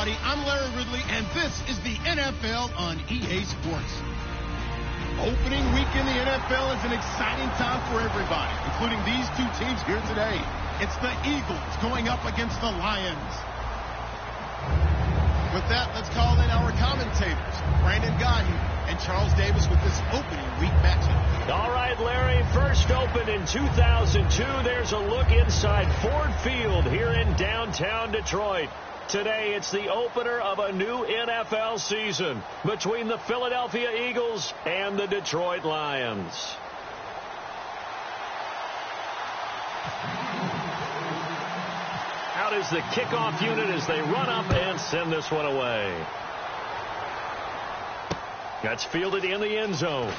everybody. I'm Larry Ridley, and this is the NFL on EA Sports. Opening week in the NFL is an exciting time for everybody, including these two teams here today. It's the Eagles going up against the Lions. With that, let's call in our commentators, Brandon Gaudin and Charles Davis, with this opening week matchup. All right, Larry, first opened in 2002. There's a look inside Ford Field here in downtown Detroit. Today, it's the opener of a new NFL season between the Philadelphia Eagles and the Detroit Lions. Out is the kickoff unit as they run up and send this one away. That's fielded in the end zone.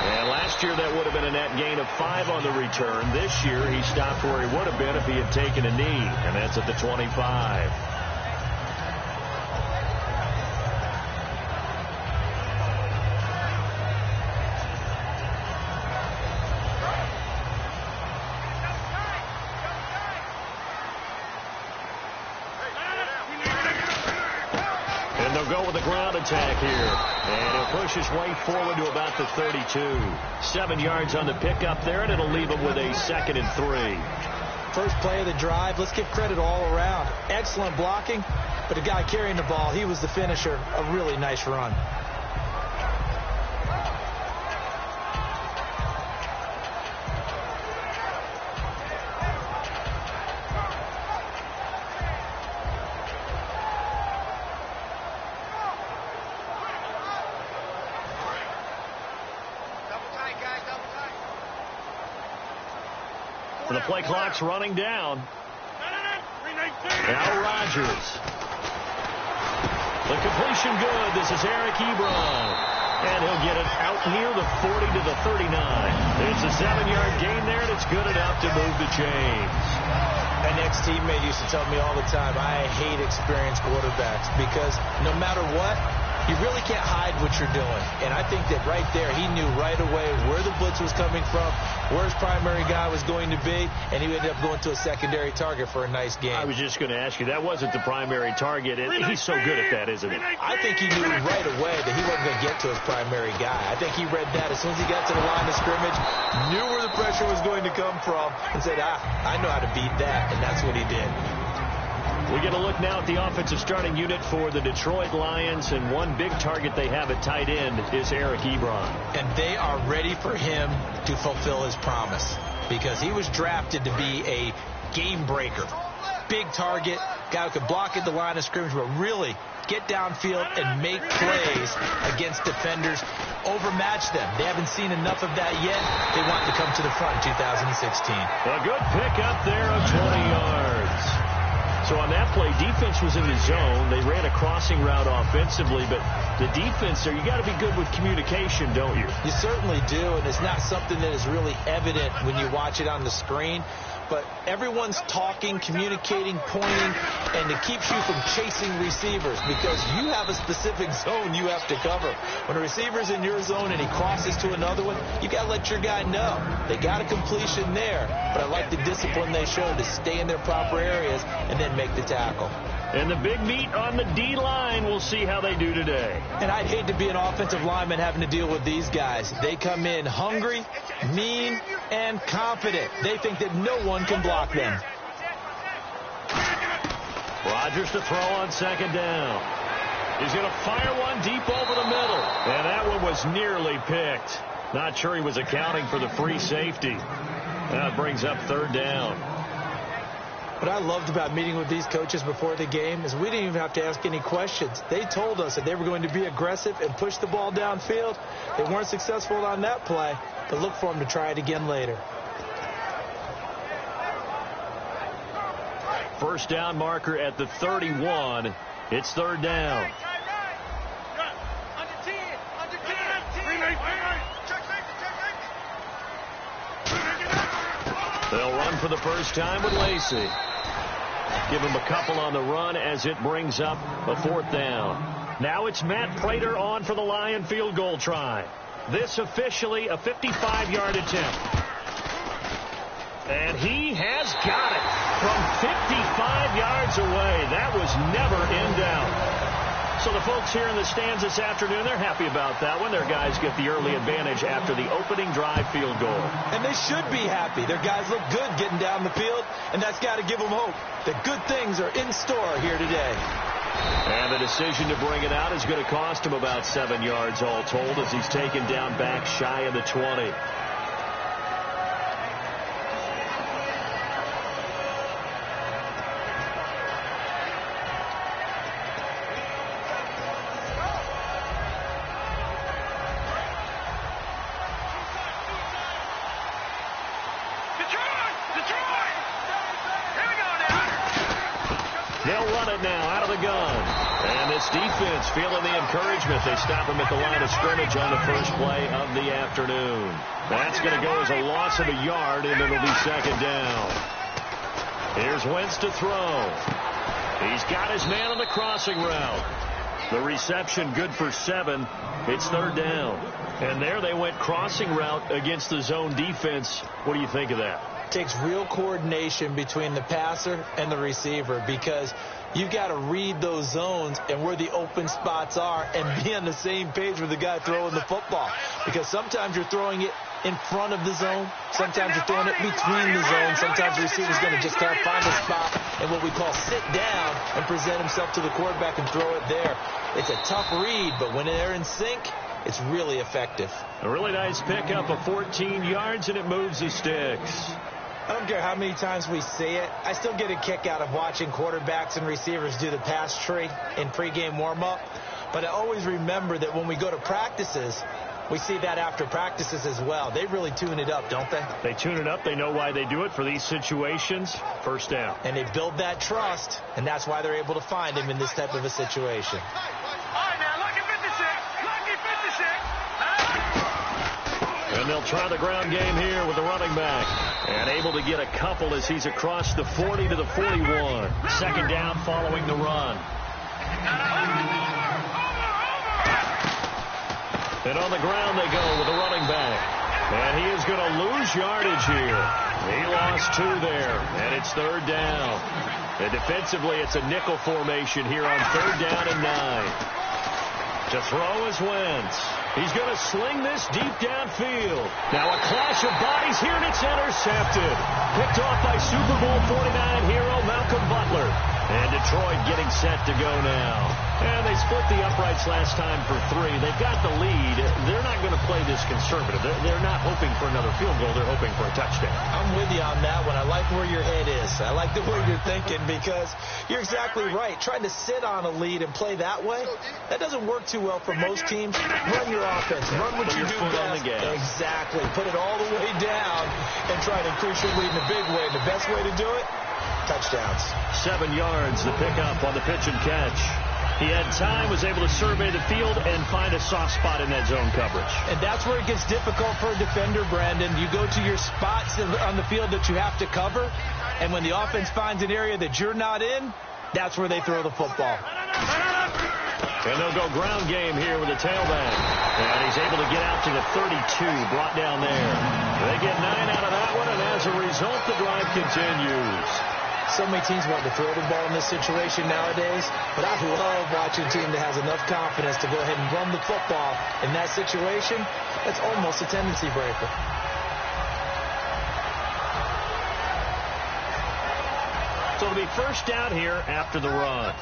And last year that would have been a net gain of 5 on the return. This year he stopped where he would have been if he had taken a knee, and that's at the 25. And they'll go with the ground attack here. And he'll push his way forward to about the 32. 7 yards on the pickup there, and it'll leave him with a 2nd and 3. First play of the drive. Let's give credit all around. Excellent blocking, but the guy carrying the ball, he was the finisher. A really nice run. The play clock's running down. Now Rodgers. The completion good. This is Eric Ebron. And he'll get it out near the 40 to the 39. It's a 7-yard gain there, and it's good enough to move the chains. An ex-teammate used to tell me all the time, I hate experienced quarterbacks because no matter what, you really can't hide what you're doing. And I think that right there, he knew right away where the blitz was coming from, where his primary guy was going to be, and he ended up going to a secondary target for a nice game. I was just going to ask you, that wasn't the primary target. He's so good at that, isn't he? I think he knew right away that he wasn't going to get to his primary guy. I think he read that as soon as he got to the line of scrimmage, knew where the pressure was going to come from, and said, I know how to beat that, and that's what he did. We get a look now at the offensive starting unit for the Detroit Lions, and one big target they have at tight end is Eric Ebron. And they are ready for him to fulfill his promise because he was drafted to be a game breaker. Big target, guy who could block at the line of scrimmage, but really get downfield and make plays against defenders, overmatch them. They haven't seen enough of that yet. They want to come to the front in 2016. A good pickup there of 20 yards. So on that play, defense was in the zone. They ran a crossing route offensively, but the defense there, you got to be good with communication, don't you? You certainly do, and it's not something that is really evident when you watch it on the screen. But everyone's talking, communicating, pointing, and it keeps you from chasing receivers because you have a specific zone you have to cover. When a receiver's in your zone and he crosses to another one, you got to let your guy know. They got a completion there, but I like the discipline they showed to stay in their proper areas and then make the tackle. And the big meat on the D-line, we'll see how they do today. And I'd hate to be an offensive lineman having to deal with these guys. They come in hungry, mean, and confident. They think that no one can block them. Rodgers to throw on 2nd down. He's going to fire one deep over the middle. And that one was nearly picked. Not sure he was accounting for the free safety. That brings up 3rd down. What I loved about meeting with these coaches before the game is we didn't even have to ask any questions. They told us that they were going to be aggressive and push the ball downfield. They weren't successful on that play, but look for them to try it again later. First down marker at the 31. It's 3rd down. They'll run for the first time with Lacey. Give him a couple on the run as it brings up a 4th down. Now it's Matt Prater on for the Lion field goal try. This officially a 55-yard attempt. And he has got it from 55 yards away. That was never in doubt. So the folks here in the stands this afternoon, they're happy about that one. Their guys get the early advantage after the opening drive field goal. And they should be happy. Their guys look good getting down the field, and that's got to give them hope that good things are in store here today. And the decision to bring it out is going to cost him about 7 yards all told as he's taken down back shy of the 20. They'll run it now out of the gun. And this defense feeling the encouragement. They stop him at the line of scrimmage on the first play of the afternoon. That's going to go as a loss of a yard, and it'll be second down. Here's Wentz to throw. He's got his man on the crossing route. The reception good for 7. It's third down. And there they went crossing route against the zone defense. What do you think of that? Takes real coordination between the passer and the receiver because you've got to read those zones and where the open spots are and be on the same page with the guy throwing the football. Because sometimes you're throwing it in front of the zone. Sometimes you're throwing it between the zones. Sometimes the receiver's going to just kind of find a spot and what we call sit down and present himself to the quarterback and throw it there. It's a tough read, but when they're in sync, it's really effective. A really nice pickup of 14 yards, and it moves the sticks. I don't care how many times we see it. I still get a kick out of watching quarterbacks and receivers do the pass tree in pregame warm-up. But I always remember that when we go to practices, we see that after practices as well. They really tune it up, don't they? They tune it up. They know why they do it for these situations. First down. And they build that trust, and that's why they're able to find him in this type of a situation. And they'll try the ground game here with the running back. And able to get a couple as he's across the 40 to the 41. Second down following the run. And on the ground they go with the running back. And he is going to lose yardage here. He lost 2 there. And it's third down. And defensively, it's a nickel formation here on third down and 9. To throw is Wentz. He's going to sling this deep downfield. Now a clash of bodies here, and it's intercepted. Picked off by Super Bowl 49 hero Malcolm Butler. And Detroit getting set to go now. And they split the uprights last time for 3. They've got the lead. They're not going to play this conservative. They're not hoping for another field goal. They're hoping for a touchdown. I'm with you on that one. I like where your head is. I like the way you're thinking because you're exactly right. Trying to sit on a lead and play that way, that doesn't work too well for most teams. Run your offense. Run what you do best. Exactly. Put it all the way down and try to increase your lead in a big way. The best way to do it, touchdowns. 7 yards, the pickup on the pitch and catch. He had time, was able to survey the field and find a soft spot in that zone coverage. And that's where it gets difficult for a defender, Brandon. You go to your spots on the field that you have to cover, and when the offense finds an area that you're not in, that's where they throw the football. And they'll go ground game here with the tailback. And he's able to get out to the 32, brought down there. They get 9 out of that one, and as a result, the drive continues. So many teams want to throw the ball in this situation nowadays, but I love watching a team that has enough confidence to go ahead and run the football in that situation. That's almost a tendency breaker. So it'll be first down here after the run.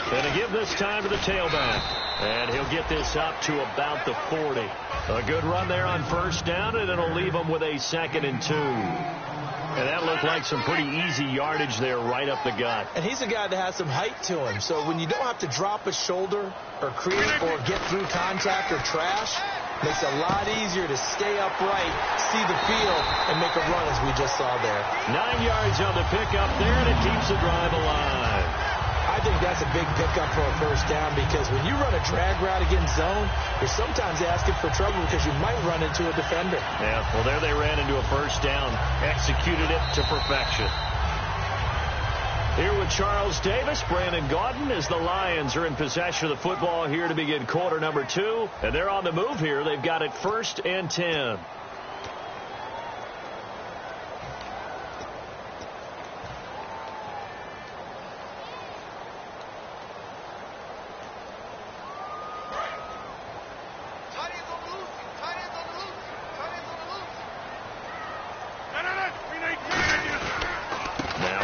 And to give this time to the tailback. And he'll get this up to about the 40. A good run there on first down, and it'll leave him with a 2nd and 2. And that looked like some pretty easy yardage there right up the gut. And he's a guy that has some height to him. So when you don't have to drop a shoulder or create or get through contact or trash, makes it a lot easier to stay upright, see the field, and make a run as we just saw there. 9 yards on the pickup there, and it keeps the drive alive. I think that's a big pickup for a first down because when you run a drag route against zone, you're sometimes asking for trouble because you might run into a defender. Yeah, well, there they ran into a first down, executed it to perfection. Here with Charles Davis, Brandon Gaudin, as the Lions are in possession of the football here to begin quarter number 2. And they're on the move here. They've got it 1st and 10.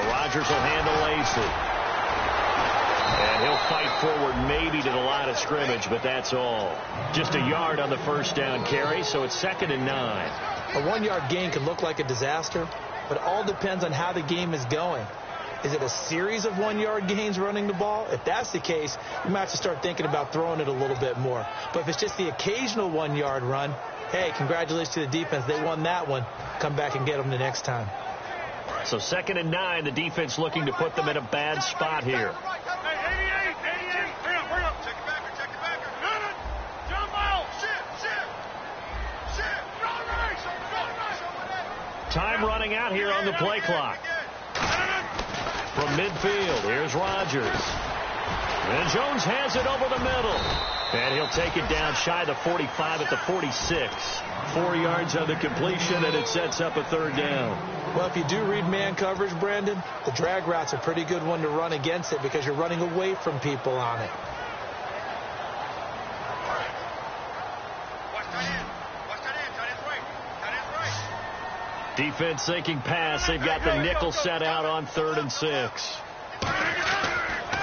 Rodgers will handle Lacey. And he'll fight forward maybe to the line of scrimmage, but that's all. Just a yard on the first down carry, so it's 2nd and 9. A 1-yard gain can look like a disaster, but it all depends on how the game is going. Is it a series of 1-yard gains running the ball? If that's the case, you might have to start thinking about throwing it a little bit more. But if it's just the occasional 1-yard run, hey, congratulations to the defense. They won that one. Come back and get them the next time. So 2nd and 9, the defense looking to put them in a bad spot here. Time running out here on the play clock. From midfield, here's Rodgers. And Jones has it over the middle. And he'll take it down shy of the 45 at the 46. 4 yards on the completion, and it sets up a 3rd down. Well, if you do read man coverage, Brandon, the drag route's a pretty good one to run against it because you're running away from people on it. Defense sinking pass. They've got the nickel set out on 3rd and 6.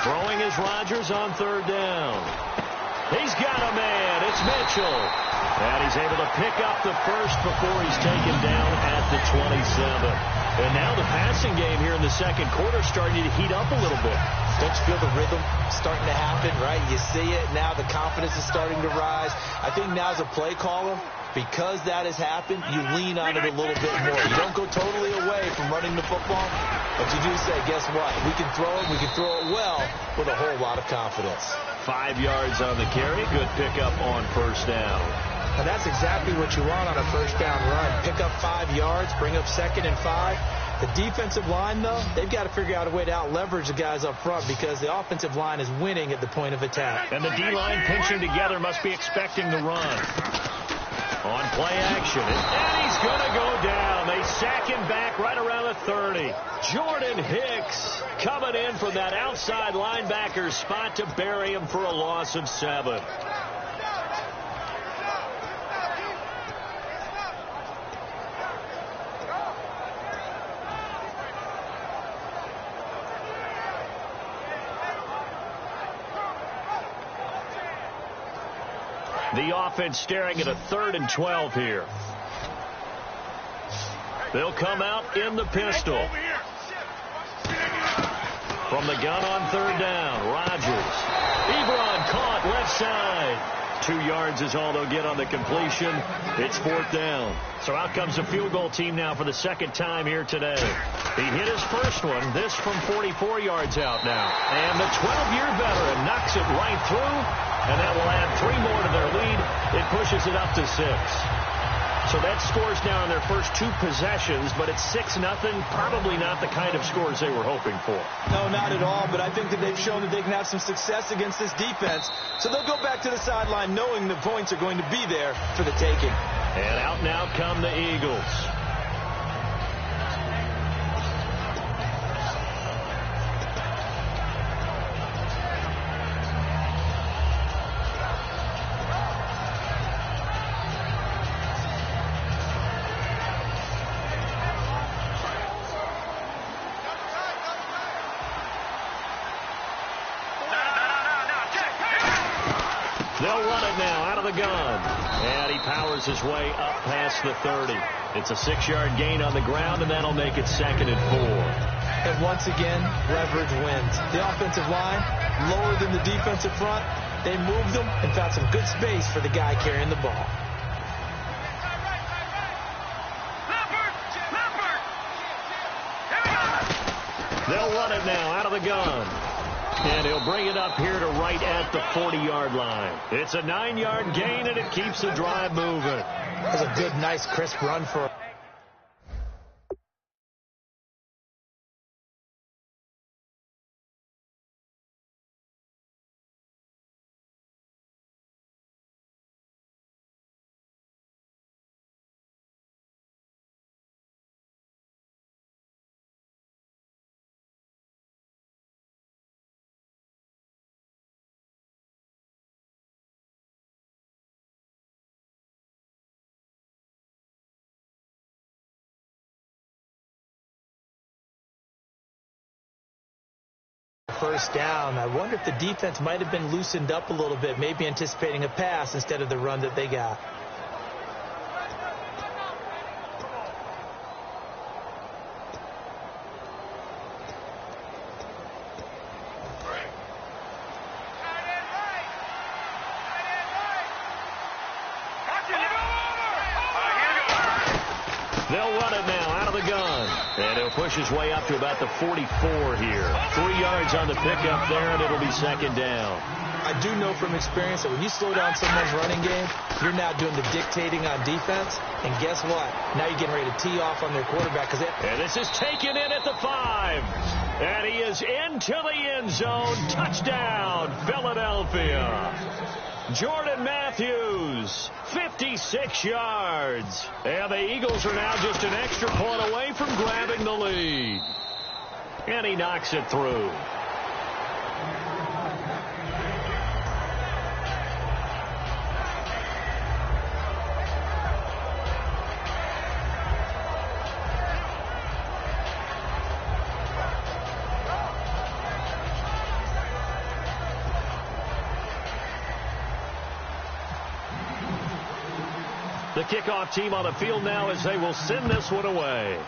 Throwing is Rodgers on 3rd down. He's got a man. It's Mitchell. And he's able to pick up the first before he's taken down at the 27. And now the passing game here in the second quarter starting to heat up a little bit. Don't you feel the rhythm starting to happen, right? You see it. Now the confidence is starting to rise. I think now as a play caller, because that has happened, you lean on it a little bit more. You don't go totally away from running the football, but you do say, guess what? We can throw it. We can throw it well with a whole lot of confidence. 5 yards on the carry. Good pickup on 1st down. And that's exactly what you want on a 1st down run. Pick up 5 yards, bring up 2nd and 5. The defensive line, though, they've got to figure out a way to out-leverage the guys up front because the offensive line is winning at the point of attack. And the D-line pinching together must be expecting the run. On play action, and he's going to go down. They sack him back right around the 30. Jordan Hicks coming in from that outside linebacker spot to bury him for a loss of 7. The offense staring at a 3rd and 12 here. They'll come out in the pistol. From the gun on 3rd down, Rodgers. Ebron caught left side. 2 yards is all they'll get on the completion. It's 4th down. So out comes the field goal team now for the 2nd time here today. He hit his first one. This from 44 yards out now. And the 12-year veteran knocks it right through. And that will add 3 more to their lead. It pushes it up to 6. So that scores now in their first 2 possessions, but it's 6-0. Probably not the kind of scores they were hoping for. No, not at all, but I think that they've shown that they can have some success against this defense. So they'll go back to the sideline knowing the points are going to be there for the taking. And out now come the Eagles. They'll run it now out of the gun. And he powers his way up past the 30. It's a 6-yard gain on the ground, and that'll make it 2nd and 4. And once again, leverage wins. The offensive line, lower than the defensive front. They moved them and found some good space for the guy carrying the ball. They'll run it now out of the gun. And he'll bring it up here to right at the 40-yard line. It's a 9-yard gain, and it keeps the drive moving. That's a good, nice, crisp run for first down. I wonder if the defense might have been loosened up a little bit, maybe anticipating a pass instead of the run that they got. They'll run it now out of the gun. And he'll push his way up to about the 44 here. 3 yards on the pickup there, and it'll be second down. I do know from experience that when you slow down someone's running game, you're now doing the dictating on defense. And guess what? Now you're getting ready to tee off on their quarterback. And this is taken in at the 5. And he is into the end zone. Touchdown, Philadelphia. Jordan Matthews, 56 yards. And the Eagles are now just an extra point away from grabbing the lead. And he knocks it through. The kickoff team on the field now as they will send this one away.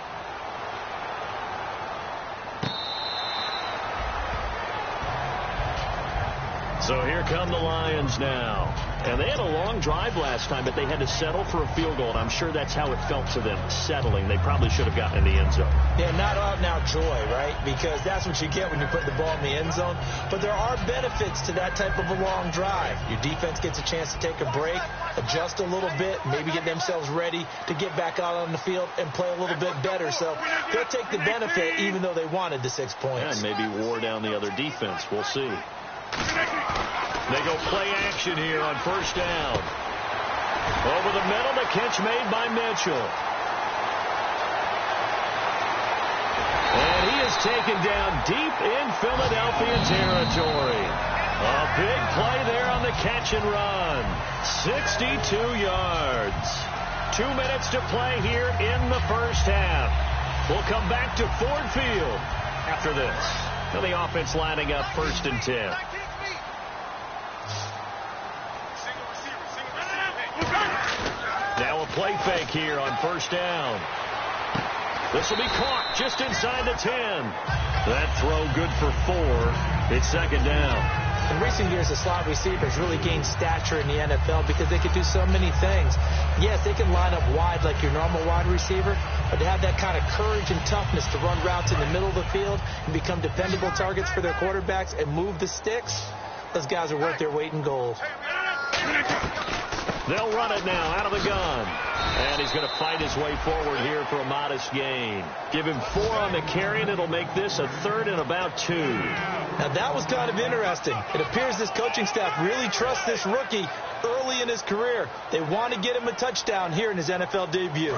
So here come the Lions now. And they had a long drive last time, but they had to settle for a field goal. And I'm sure that's how it felt to them, settling. They probably should have gotten in the end zone. Yeah, not out-and-out joy, right? Because that's what you get when you put the ball in the end zone. But there are benefits to that type of a long drive. Your defense gets a chance to take a break, adjust a little bit, maybe get themselves ready to get back out on the field and play a little bit better. So they'll take the benefit even though they wanted the 6 points. And maybe wore down the other defense. We'll see. They go play action here on first down. Over the middle, the catch made by Mitchell. And he is taken down deep in Philadelphia territory. A big play there on the catch and run. 62 yards. 2 minutes to play here in the first half. We'll come back to Ford Field after this. And the offense lining up 1st and 10. Now a play fake here on first down. This will be caught just inside the 10. That throw good for 4. It's second down. In recent years, the slot receivers really gained stature in the NFL because they could do so many things. Yes, they can line up wide like your normal wide receiver, but to have that kind of courage and toughness to run routes in the middle of the field and become dependable targets for their quarterbacks and move the sticks, those guys are worth their weight in gold. They'll run it now out of the gun. And he's going to fight his way forward here for a modest gain. Give him 4 on the carry, and it'll make this a 3rd and about 2. Now, that was kind of interesting. It appears this coaching staff really trusts this rookie early in his career. They want to get him a touchdown here in his NFL debut.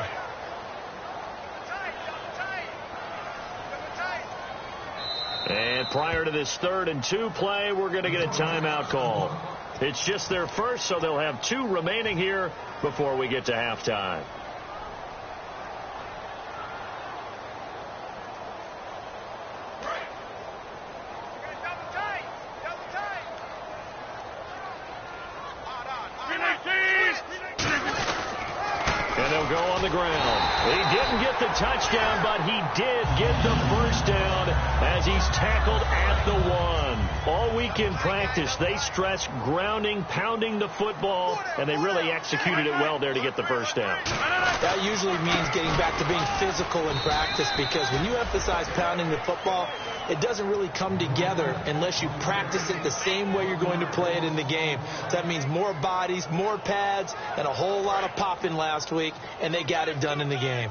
And prior to this 3rd and 2 play, we're going to get a timeout call. It's just their first, so they'll have 2 remaining here before we get to halftime. And they'll go on the ground. He didn't get the touchdown, but he did get the first down as he's tackled at the 1. All week in practice, they stressed grounding, pounding the football, and they really executed it well there to get the first down. That usually means getting back to being physical in practice, because when you emphasize pounding the football, it doesn't really come together unless you practice it the same way you're going to play it in the game. So that means more bodies, more pads, and a whole lot of popping last week, and they got it done in the game.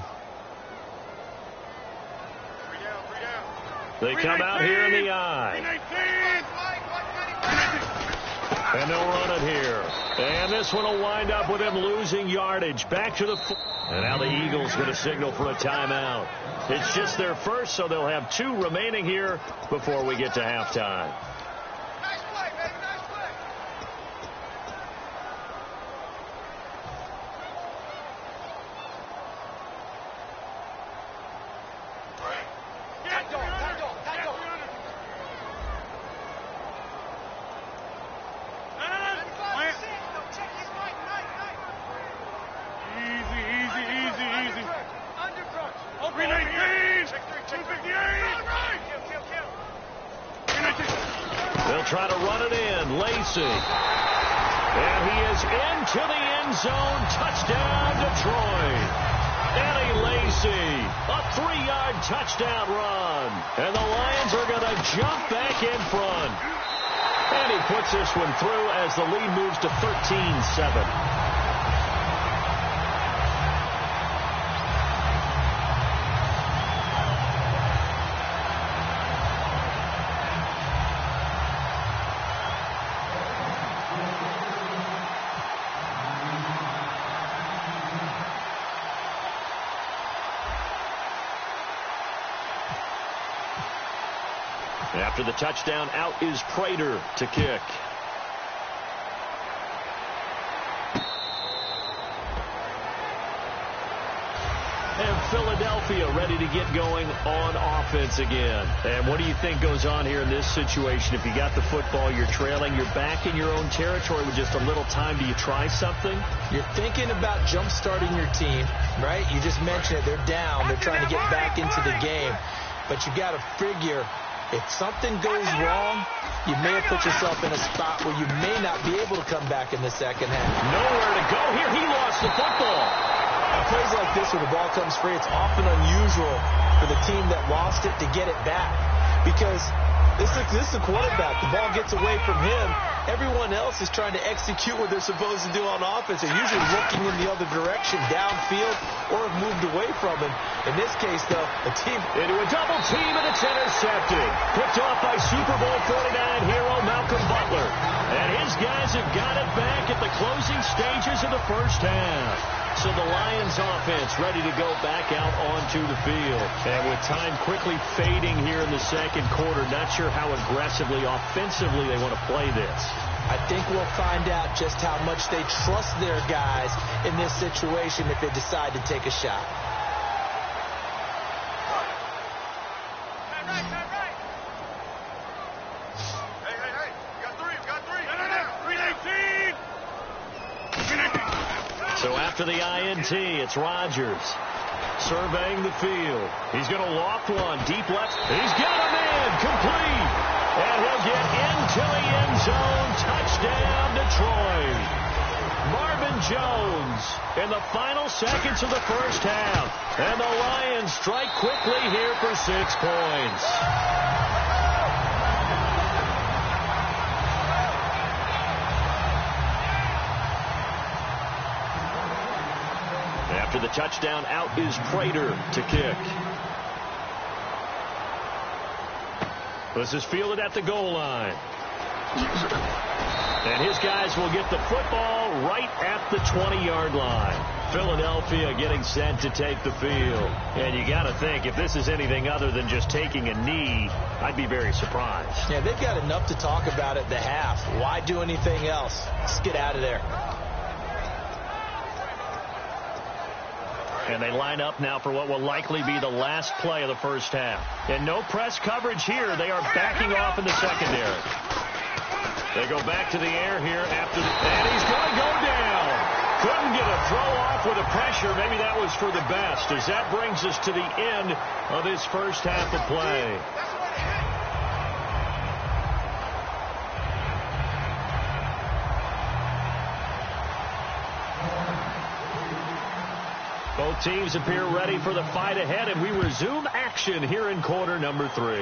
They come out here in the eye. And they'll run it here. And this one will wind up with him losing yardage. Back to the... And now the Eagles going to signal for a timeout. It's just their first, so they'll have 2 remaining here before we get to halftime. try to run it in. Lacey. And he is into the end zone. Touchdown, Detroit. Eddie Lacy, a 3-yard touchdown run. And the Lions are going to jump back in front. And he puts this one through as the lead moves to 13-7. After the touchdown, out is Prater to kick. And Philadelphia ready to get going on offense again. And what do you think goes on here in this situation? If you got the football, you're trailing, you're back in your own territory with just a little time. Do you try something? You're thinking about jump-starting your team, right? You just mentioned it. They're down. They're trying to get back into the game. But you got to figure, if something goes wrong, you may have put yourself in a spot where you may not be able to come back in the second half. Nowhere to go here. He lost the football. Now, plays like this where the ball comes free, it's often unusual for the team that lost it to get it back. Because this is the quarterback. The ball gets away from him. Everyone else is trying to execute what they're supposed to do on offense. They're usually looking in the other direction, downfield, or have moved away from him. In this case, though, the team into a double team, and it's intercepted. Picked off by Super Bowl 49 hero Malcolm Butler. And his guys have got it back at the closing stages of the first half. So the Lions offense ready to go back out onto the field. And with time quickly fading here in the second quarter, not sure how aggressively, offensively they want to play this. I think we'll find out just how much they trust their guys in this situation if they decide to take a shot. So after the INT, it's Rodgers surveying the field. He's going to loft one deep left. He's got a man complete. And he'll get into the end zone. Touchdown, Detroit. Marvin Jones in the final seconds of the first half. And the Lions strike quickly here for 6 points. After the touchdown, out is Prater to kick. This is fielded at the goal line. And his guys will get the football right at the 20-yard line. Philadelphia getting set to take the field. And you got to think, if this is anything other than just taking a knee, I'd be very surprised. Yeah, they've got enough to talk about at the half. Why do anything else? Let's get out of there. And they line up now for what will likely be the last play of the first half. And no press coverage here. They are backing off in the secondary. They go back to the air here after and he's going to go down. Couldn't get a throw off with the pressure. Maybe that was for the best, as that brings us to the end of this first half of play. Both teams appear ready for the fight ahead, and we resume action here in quarter number 3.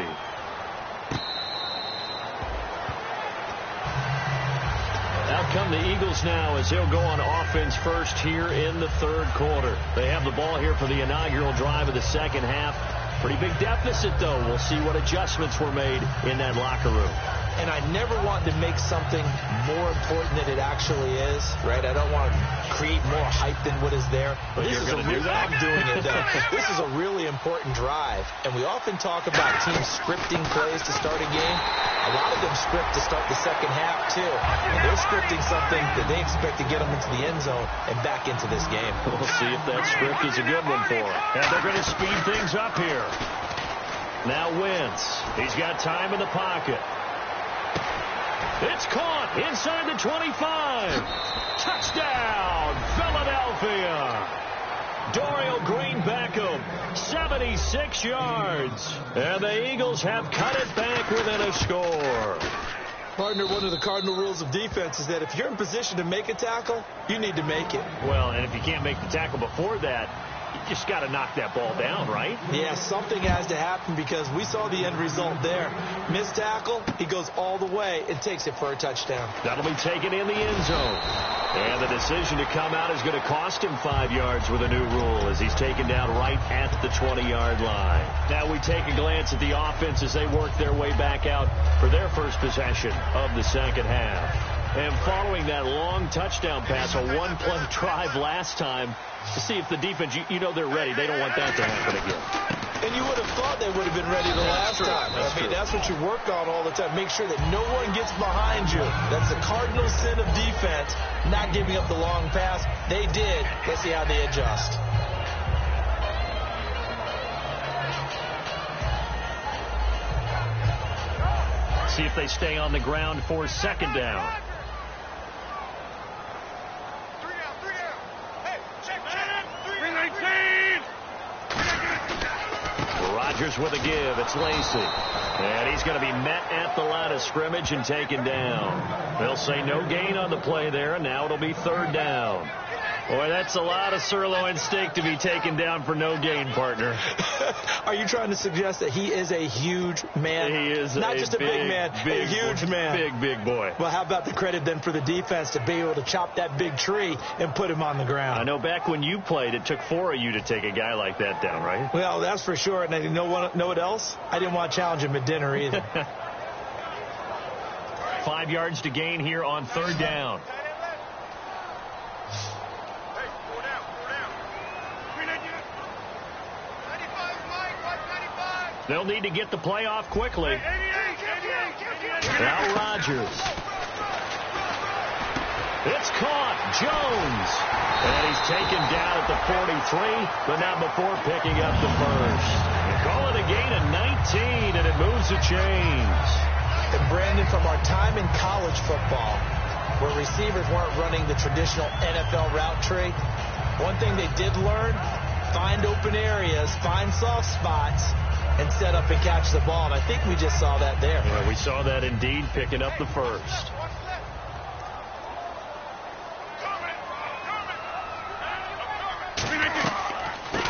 Out come the Eagles now as they'll go on offense first here in the third quarter. They have the ball here for the inaugural drive of the second half. Pretty big deficit, though. We'll see what adjustments were made in that locker room. And I never want to make something more important than it actually is, right? I don't want to create more hype than what is there. But you're going to do that? I'm doing it, though. This is a really important drive. And we often talk about teams scripting plays to start a game. A lot of them script to start the second half, too. And they're scripting something that they expect to get them into the end zone and back into this game. We'll see if that script is a good one for them. And they're going to speed things up here. Now Wentz. He's got time in the pocket. It's caught inside the 25. Touchdown, Philadelphia. Dorial Green Beckham, 76 yards. And the Eagles have cut it back within a score. Partner, one of the cardinal rules of defense is that if you're in position to make a tackle, you need to make it. Well, and if you can't make the tackle before that, you just got to knock that ball down, right? Yeah, something has to happen because we saw the end result there. Missed tackle, he goes all the way and takes it for a touchdown. That'll be taken in the end zone. And the decision to come out is going to cost him 5 yards with a new rule as he's taken down right at the 20-yard line. Now we take a glance at the offense as they work their way back out for their first possession of the second half. And following that long touchdown pass, a one-play drive last time, to see if the defense, you know they're ready. They don't want that to happen again. And you would have thought they would have been ready the last time. That's what you work on all the time. Make sure that no one gets behind you. That's the cardinal sin of defense, not giving up the long pass. They did. Let's see how they adjust. See if they stay on the ground for second down. Rodgers with a give. It's Lacy. And he's going to be met at the line of scrimmage and taken down. They'll say no gain on the play there, and now it'll be third down. Boy, that's a lot of sirloin steak to be taken down for no gain, partner. Are you trying to suggest that he is a huge man? He is not just a big man, a huge man. Big boy. Well, how about the credit then for the defense to be able to chop that big tree and put him on the ground? I know back when you played, it took 4 of you to take a guy like that down, right? Well, that's for sure. And you know what else? I didn't want to challenge him at dinner either. 5 yards to gain here on third down. They'll need to get the play off quickly. Now Rodgers. It's caught. Jones. And he's taken down at the 43, but not before picking up the first. They call it a gain of 19, and it moves the chains. And Brandon, from our time in college football, where receivers weren't running the traditional NFL route tree, one thing they did learn, find open areas, find soft spots, and set up and catch the ball. And I think we just saw that there. Yeah, we saw that indeed, picking up the first.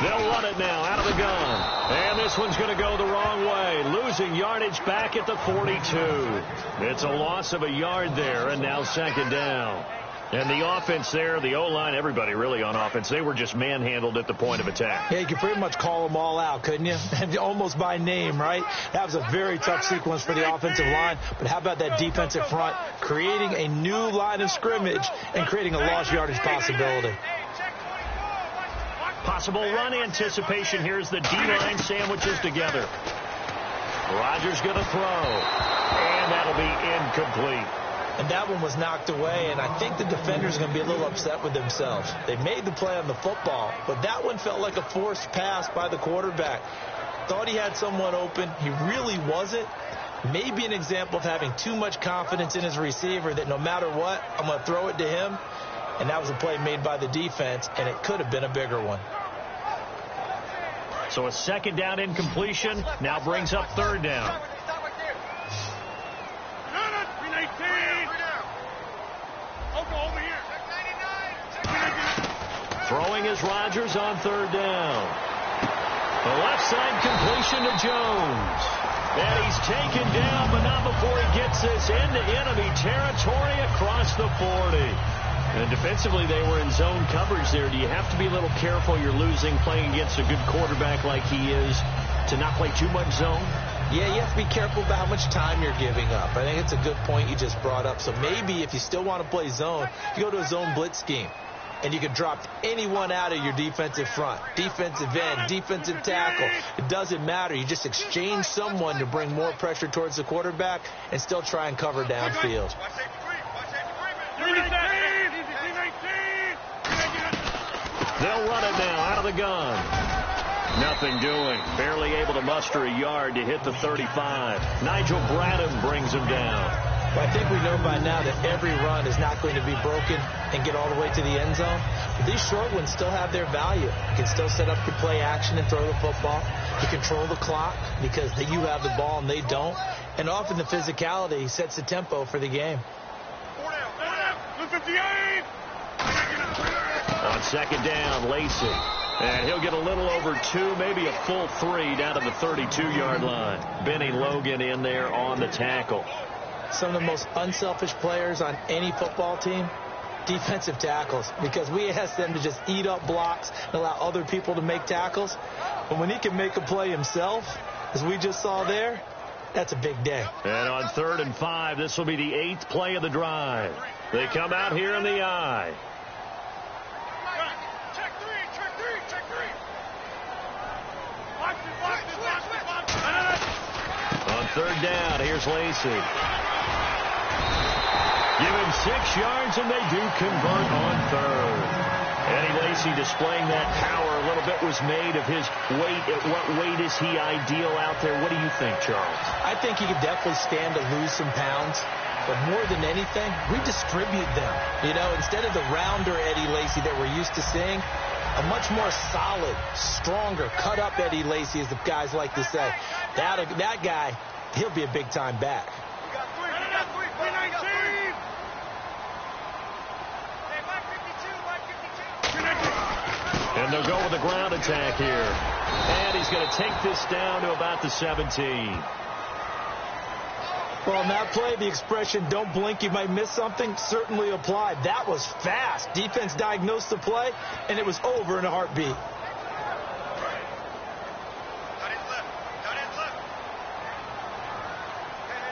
They'll run it now out of the gun. And this one's going to go the wrong way. Losing yardage back at the 42. It's a loss of a yard there, and now second down. And the offense there, the O-line, everybody really on offense, they were just manhandled at the point of attack. Yeah, you could pretty much call them all out, couldn't you? Almost by name, right? That was a very tough sequence for the offensive line. But how about that defensive front, creating a new line of scrimmage and creating a lost yardage possibility. Possible run anticipation. Here's the D-line sandwiches together. Rodgers going to throw. And that'll be incomplete. And that one was knocked away, and I think the defenders are going to be a little upset with themselves. They made the play on the football, but that one felt like a forced pass by the quarterback. Thought he had someone open. He really wasn't. Maybe an example of having too much confidence in his receiver that no matter what, I'm going to throw it to him. And that was a play made by the defense, and it could have been a bigger one. So a second down incompletion now brings up third down. Throwing is Rodgers on third down. The left side completion to Jones. And he's taken down, but not before he gets this into enemy territory across the 40. And defensively, they were in zone coverage there. Do you have to be a little careful? You're losing, playing against a good quarterback like he is, to not play too much zone? Yeah, you have to be careful about how much time you're giving up. I think it's a good point you just brought up. So maybe if you still want to play zone, you go to a zone blitz scheme. And you can drop anyone out of your defensive front. Defensive end, defensive tackle. It doesn't matter. You just exchange someone to bring more pressure towards the quarterback and still try and cover downfield. They'll run it now out of the gun. Nothing doing. Barely able to muster a yard to hit the 35. Nigel Bradham brings him down. Well, I think we know by now that every run is not going to be broken and get all the way to the end zone. But these short ones still have their value. You can still set up your play action and throw the football. You control the clock because you have the ball and they don't. And often the physicality sets the tempo for the game. On second down, Lacey. And he'll get a little over 2, maybe a full 3 down to the 32-yard line. Benny Logan in there on the tackle. Some of the most unselfish players on any football team, defensive tackles, because we ask them to just eat up blocks and allow other people to make tackles. But when he can make a play himself, as we just saw there, that's a big day. And on 3rd and 5, this will be the 8th play of the drive. They come out here in the I. On 3rd down, here's Lacey. Give him 6 yards, and they do convert on 3rd. Eddie Lacy displaying that power. A little bit was made of his weight. At what weight is he ideal out there? What do you think, Charles? I think he could definitely stand to lose some pounds. But more than anything, redistribute them. You know, instead of the rounder Eddie Lacy that we're used to seeing, a much more solid, stronger, cut-up Eddie Lacy, as the guys like to say. That guy, he'll be a big-time back. And they'll go with a ground attack here. And he's going to take this down to about the 17. Well, on that play, the expression, don't blink, you might miss something, certainly applied. That was fast. Defense diagnosed the play, and it was over in a heartbeat.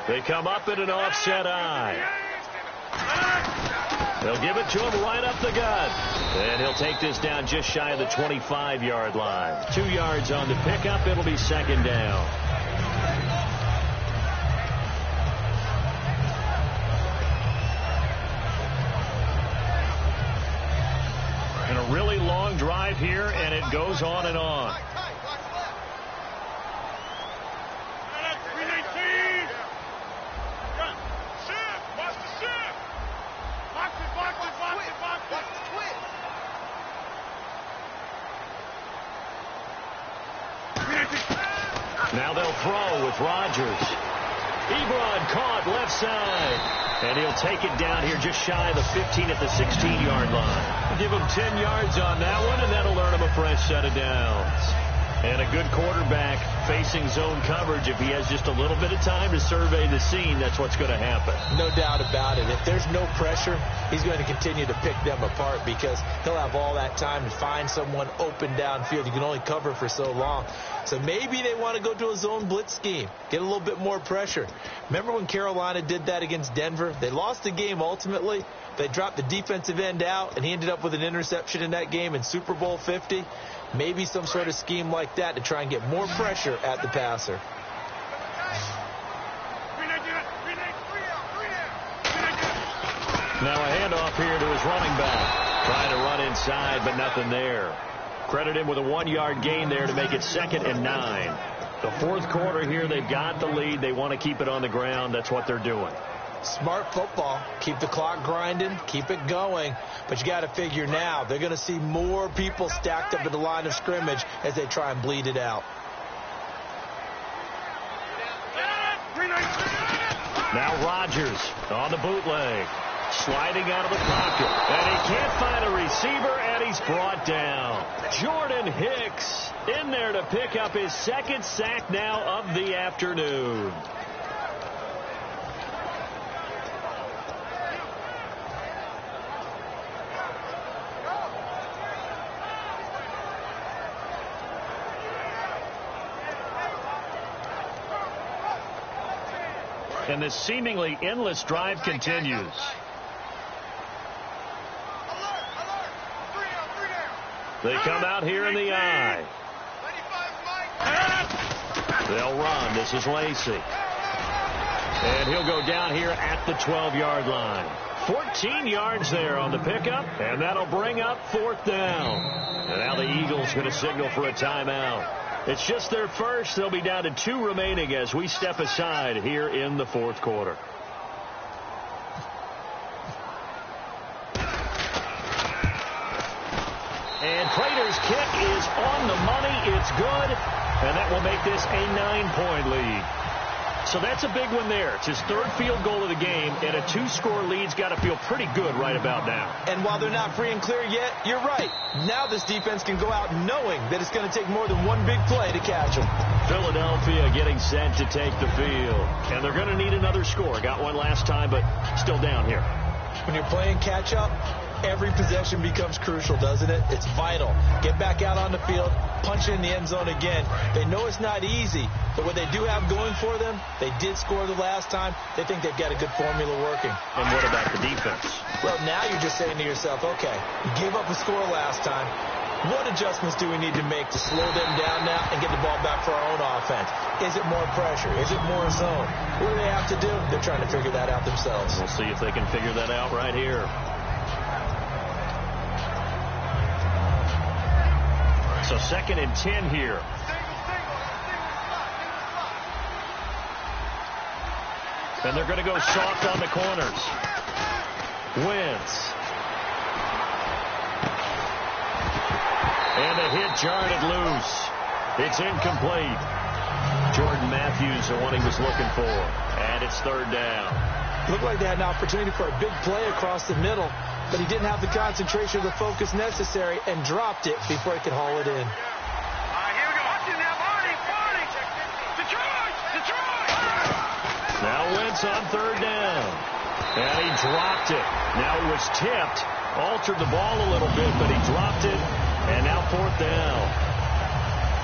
They come up in an offset I. They'll give it to him right up the gut. And he'll take this down just shy of the 25-yard line. 2 yards on the pickup. It'll be 2nd down. And a really long drive here, and it goes on and on. Now they'll throw with Rodgers. Ebron caught left side. And he'll take it down here just shy of the 15 at the 16-yard line. Give him 10 yards on that one, and that'll earn him a fresh set of downs. And a good quarterback facing zone coverage. If he has just a little bit of time to survey the scene, that's what's going to happen. No doubt about it. If there's no pressure, he's going to continue to pick them apart because he'll have all that time to find someone open downfield. You can only cover for so long. So maybe they want to go to a zone blitz scheme, get a little bit more pressure. Remember when Carolina did that against Denver? They lost the game ultimately. They dropped the defensive end out, and he ended up with an interception in that game in Super Bowl 50. Maybe some sort of scheme like that to try and get more pressure at the passer. Now a handoff here to his running back. Trying to run inside, but nothing there. Credit him with a 1-yard gain there to make it 2nd and 9. The 4th quarter here, they've got the lead. They want to keep it on the ground. That's what they're doing. Smart football. Keep the clock grinding. Keep it going. But you got to figure now they're going to see more people stacked up at the line of scrimmage as they try and bleed it out. Now Rodgers on the bootleg. Sliding out of the pocket. And he can't find a receiver, and he's brought down. Jordan Hicks in there to pick up his 2nd sack now of the afternoon. And this seemingly endless drive continues. They come out here in the I. They'll run. This is Lacy. And he'll go down here at the 12-yard line. 14 yards there on the pickup, and that'll bring up 4th down. And now the Eagles going to signal for a timeout. It's just their first. They'll be down to 2 remaining as we step aside here in the 4th quarter. And Prater's kick is on the money. It's good. And that will make this a 9-point lead. So that's a big one there. It's his third field goal of the game, and a 2-score lead's got to feel pretty good right about now. And while they're not free and clear yet, you're right. Now this defense can go out knowing that it's going to take more than one big play to catch them. Philadelphia getting set to take the field. And they're going to need another score. Got one last time, but still down here. When you're playing catch-up, every possession becomes crucial, doesn't it? It's vital. Get back out on the field, punch it in the end zone again. They know it's not easy, but what they do have going for them, they did score the last time. They think they've got a good formula working. And what about the defense? Well, now you're just saying to yourself, okay, you gave up a score last time. What adjustments do we need to make to slow them down now and get the ball back for our own offense? Is it more pressure? Is it more zone? What do they have to do? They're trying to figure that out themselves. We'll see if they can figure that out right here. So 2nd and 10 here. And they're going to go soft on the corners. Wentz. And a hit jarred it loose. It's incomplete. Jordan Matthews, the one he was looking for. And it's 3rd down. Looked like they had an opportunity for a big play across the middle, but he didn't have the concentration or the focus necessary and dropped it before he could haul it in. Here we go. Watch it now, Barney. Detroit. Now Wentz on 3rd down. And he dropped it. Now it was tipped. Altered the ball a little bit, but he dropped it. And now 4th down.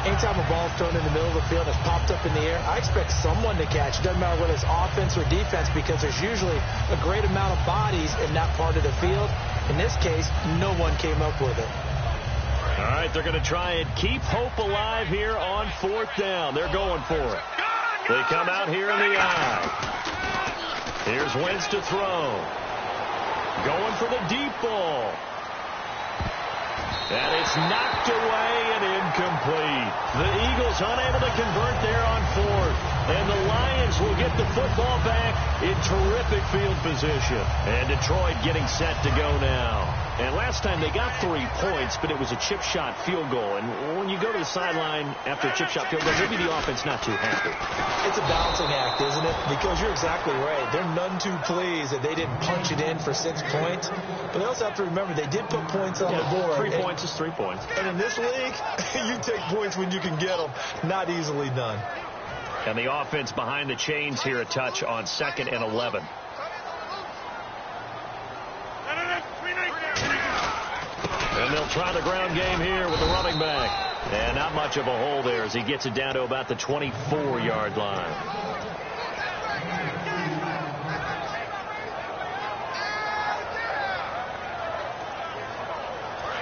Anytime a ball is thrown in the middle of the field that's popped up in the air, I expect someone to catch. It doesn't matter whether it's offense or defense, because there's usually a great amount of bodies in that part of the field. In this case, no one came up with it. All right, they're going to try and keep hope alive here on 4th down. They're going for it. They come out here in the eye. Here's Wentz to throw. Going for the deep ball. And it's knocked away and incomplete. The Eagles unable to convert there on 4th. And the Lions will get the football back in terrific field position. And Detroit getting set to go now. And last time they got 3 points, but it was a chip shot field goal. And when you go to the sideline after a chip shot field goal, maybe the offense not too happy. It's a balancing act, isn't it? Because you're exactly right. They're none too pleased that they didn't punch it in for 6 points. But they also have to remember they did put points on the board. 3 points is 3 points. And in this league, you take points when you can get them. Not easily done. And the offense behind the chains here a touch on 2nd and 11. And they'll try the ground game here with the running back. And not much of a hole there as he gets it down to about the 24-yard line.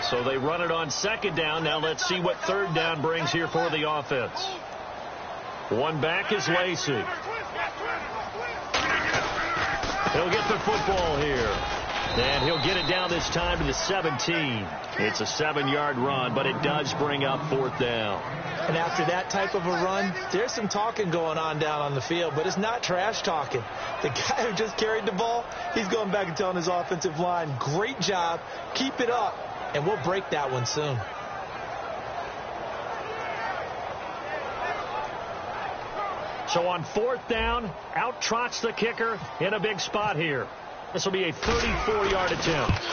So they run it on 2nd down. Now let's see what 3rd down brings here for the offense. One back is Lacey. He'll get the football here. And he'll get it down this time to the 17. It's a 7-yard run, but it does bring up 4th down. And after that type of a run, there's some talking going on down on the field, but it's not trash talking. The guy who just carried the ball, he's going back and telling his offensive line, great job, keep it up, and we'll break that one soon. So on 4th down, out trots the kicker in a big spot here. This will be a 34-yard attempt.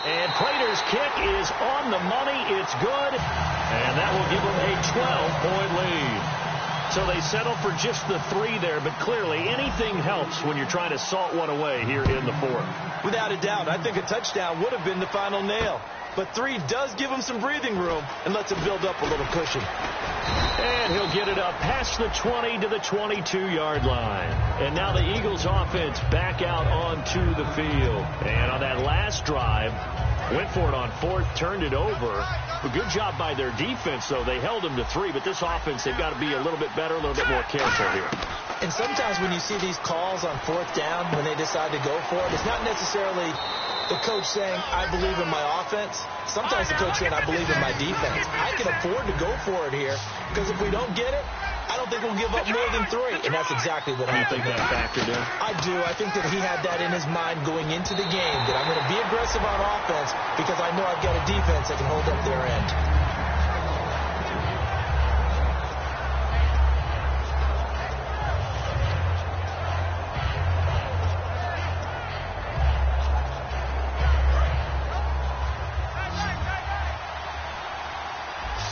And Prater's kick is on the money. It's good. And that will give them a 12-point lead. So they settle for just the 3 there, but clearly anything helps when you're trying to salt one away here in the 4th. Without a doubt, I think a touchdown would have been the final nail. But 3 does give him some breathing room and lets him build up a little cushion. And he'll get it up past the 20 to the 22-yard line. And now the Eagles offense back out onto the field. And on that last drive, went for it on 4th, turned it over. A good job by their defense, though. They held them to 3, but this offense, they've got to be a little bit better, a little bit more careful here. And sometimes when you see these calls on 4th down, when they decide to go for it, it's not necessarily the coach saying, I believe in my offense. Sometimes the coach saying, I believe in my defense. I can afford to go for it here, because if we don't get it, I don't think we'll give up more than 3. And that's exactly what happened. You think that factored in? I do. I think that he had that in his mind going into the game, that I'm going to be aggressive on offense because I know I've got a defense that can hold up their end.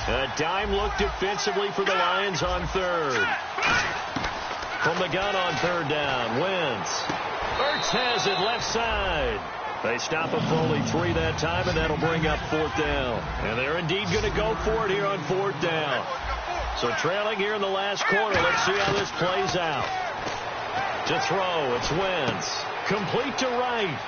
A dime look defensively for the Lions on 3rd. From the gun on 3rd down, Wentz. Ertz has it left side. They stop him for only 3 that time, and that'll bring up 4th down. And they're indeed going to go for it here on 4th down. So trailing here in the last quarter. Let's see how this plays out. To throw, it's Wentz. Complete to right.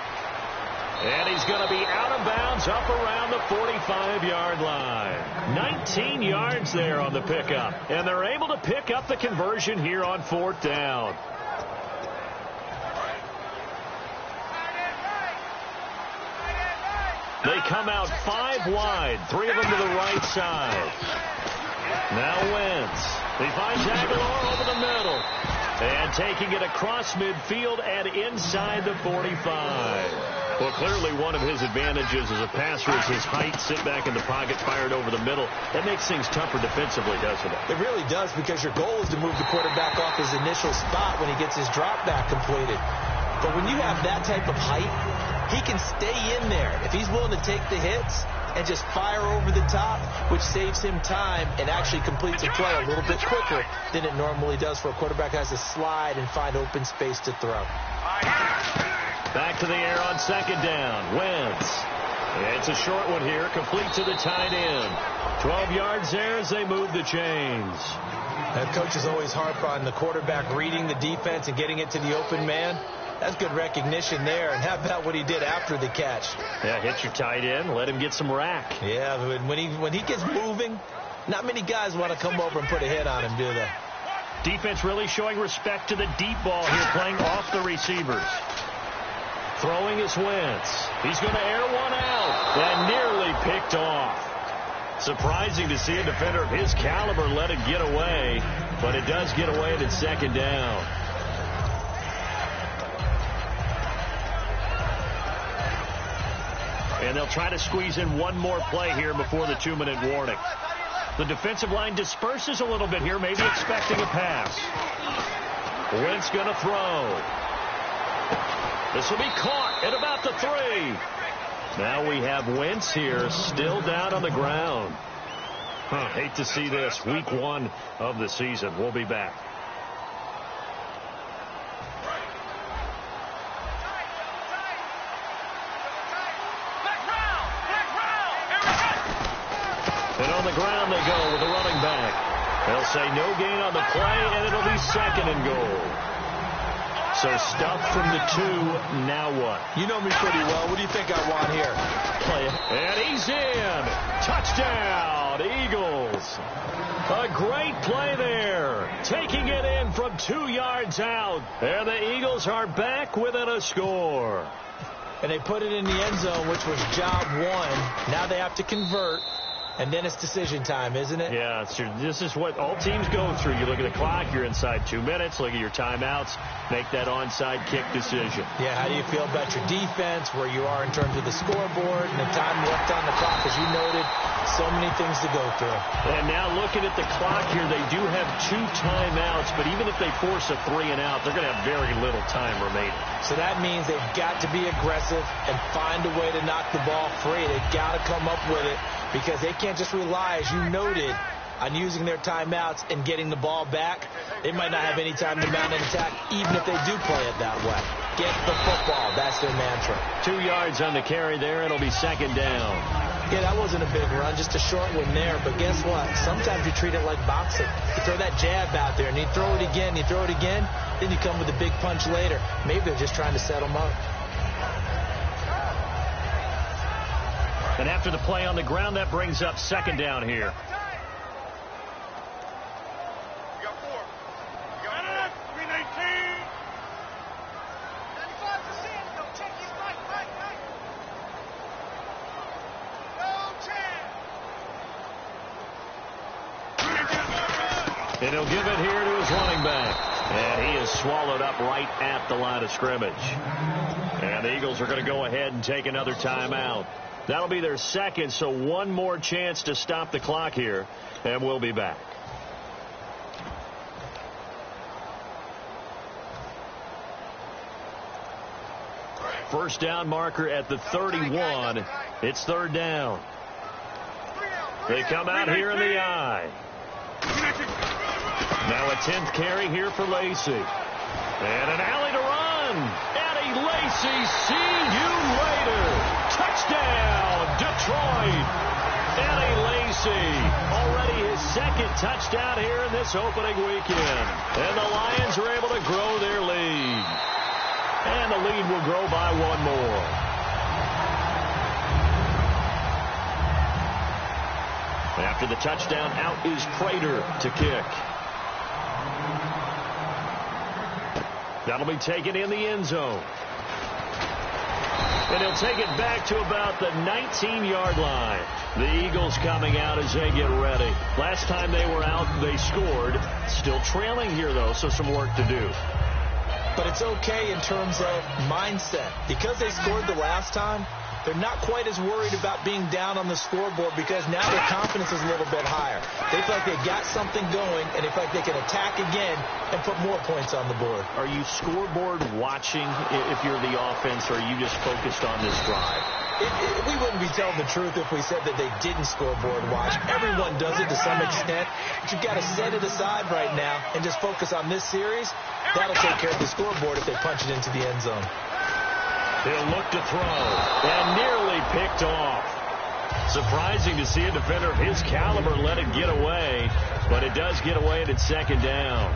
And he's going to be out of bounds up around the 45-yard line. 19 yards there on the pickup. And they're able to pick up the conversion here on 4th down. They come out 5 wide. 3 of them to the right side. Now Wentz. He finds Aguilar over the middle. And taking it across midfield and inside the 45. Well, clearly one of his advantages as a passer is his height. Sit back in the pocket, fired over the middle. That makes things tougher defensively, doesn't it? It really does, because your goal is to move the quarterback off his initial spot when he gets his drop back completed. But when you have that type of height, he can stay in there. If he's willing to take the hits and just fire over the top, which saves him time and actually completes a play a little bit quicker than it normally does for a quarterback who has to slide and find open space to throw. Back to the air on 2nd down. Wentz. It's a short one here, complete to the tight end. 12 yards there as they move the chains. That coach is always harp on the quarterback reading the defense and getting it to the open man. That's good recognition there. And how about what he did after the catch? Yeah, hit your tight end, let him get some rack. Yeah, when he gets moving, not many guys want to come over and put a hit on him, do they? Defense really showing respect to the deep ball here, playing off the receivers. Throwing is Wentz. He's going to air one out and nearly picked off. Surprising to see a defender of his caliber let it get away, but it does get away at 2nd down. And they'll try to squeeze in one more play here before the 2-minute warning. The defensive line disperses a little bit here, maybe expecting a pass. Wentz going to throw. This will be caught at about the 3. Now we have Wentz here still down on the ground. Hate to see this. Week 1 of the season. We'll be back. And on the ground they go with a running back. They'll say no gain on the play, and it'll be 2nd and goal. So stuff from the 2. Now what? You know me pretty well. What do you think I want here? Play it. And he's in. Touchdown, Eagles. A great play there. Taking it in from 2 yards out. And the Eagles are back within a score. And they put it in the end zone, which was job 1. Now they have to convert. And then it's decision time, isn't it? Yeah, this is what all teams go through. You look at the clock, you're inside 2 minutes. Look at your timeouts. Make that onside kick decision. Yeah, how do you feel about your defense, where you are in terms of the scoreboard, and the time left on the clock? As you noted, so many things to go through. And now looking at the clock here, they do have 2 timeouts, but even if they force a 3 and out, they're going to have very little time remaining. So that means they've got to be aggressive and find a way to knock the ball free. They've got to come up with it, because they can't just rely, as you noted, on using their timeouts and getting the ball back. They might not have any time to mount an attack, even if they do play it that way. Get the football. That's their mantra. 2 yards on the carry there. It'll be 2nd down. Yeah, that wasn't a big run, just a short one there. But guess what? Sometimes you treat it like boxing. You throw that jab out there, and you throw it again, you throw it again, then you come with a big punch later. Maybe they're just trying to set them up. And after the play on the ground, that brings up 2nd down here. And he'll give it here to his running back. And he is swallowed up right at the line of scrimmage. And the Eagles are going to go ahead and take another timeout. That'll be their second, so one more chance to stop the clock here. And we'll be back. First down marker at the 31. It's third down. They come out here in the I. Now a 10th carry here for Lacy. And an alley to run. Eddie Lacy, see you later. Touchdown, Detroit. Eddie Lacy, already his second touchdown here in this opening weekend. And the Lions are able to grow their lead. And the lead will grow by one more. After the touchdown, out is Prater to kick. That'll be taken in the end zone. And he'll take it back to about the 19-yard line. The Eagles coming out as they get ready. Last time they were out, they scored. Still trailing here, though, so some work to do. But it's okay in terms of mindset. Because they scored the last time, they're not quite as worried about being down on the scoreboard because now their confidence is a little bit higher. They feel like they got something going, and they feel like they can attack again and put more points on the board. Are you scoreboard watching if you're the offense, or are you just focused on this drive? We wouldn't be telling the truth if we said that they didn't scoreboard watch. Everyone does it to some extent, but you've got to set it aside right now and just focus on this series. That'll take care of the scoreboard if they punch it into the end zone. He'll look to throw, and nearly picked off. Surprising to see a defender of his caliber let it get away, but it does get away and it's second down.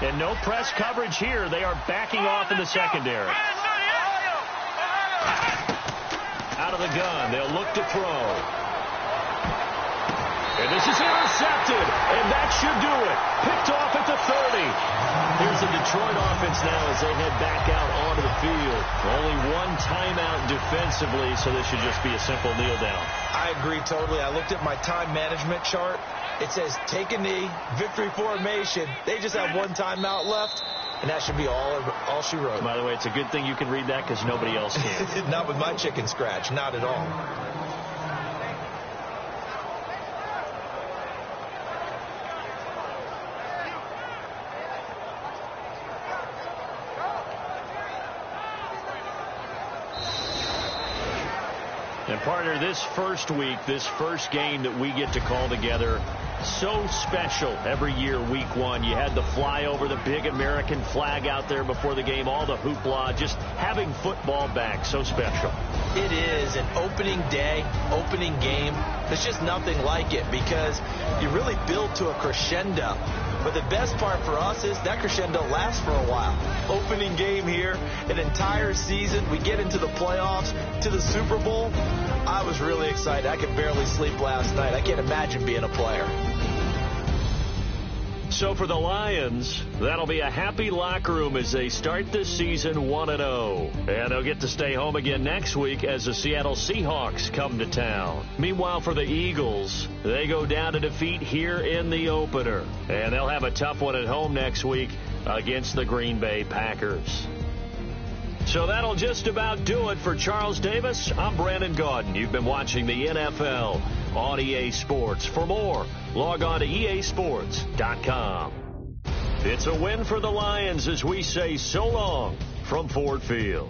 And no press coverage here. They are backing off in the secondary. Out of the gun. They'll look to throw. And this is intercepted. And that should do it. Picked off at the 30. Here's the Detroit offense now as they head back out onto the field. Only one timeout defensively, so this should just be a simple kneel down. I agree totally. I looked at my time management chart. It says take a knee, victory formation. They just have one timeout left, and that should be all she wrote. By the way, it's a good thing you can read that because nobody else can. Not with my chicken scratch. Not at all. And partner, this first week, this first game that we get to call together, so special every year, week one. You had the flyover, the big American flag out there before the game, all the hoopla, just having football back, so special. It is an opening day, opening game. There's just nothing like it because you really build to a crescendo. But the best part for us is that crescendo lasts for a while. Opening game here, an entire season. We get into the playoffs, to the Super Bowl. I was really excited. I could barely sleep last night. I can't imagine being a player. So for the Lions, that'll be a happy locker room as they start this season 1-0. And they'll get to stay home again next week as the Seattle Seahawks come to town. Meanwhile, for the Eagles, they go down to defeat here in the opener. And they'll have a tough one at home next week against the Green Bay Packers. So that'll just about do it for Charles Davis. I'm Brandon Gaudin. You've been watching the NFL on EA Sports. For more, log on to easports.com. It's a win for the Lions as we say so long from Ford Field.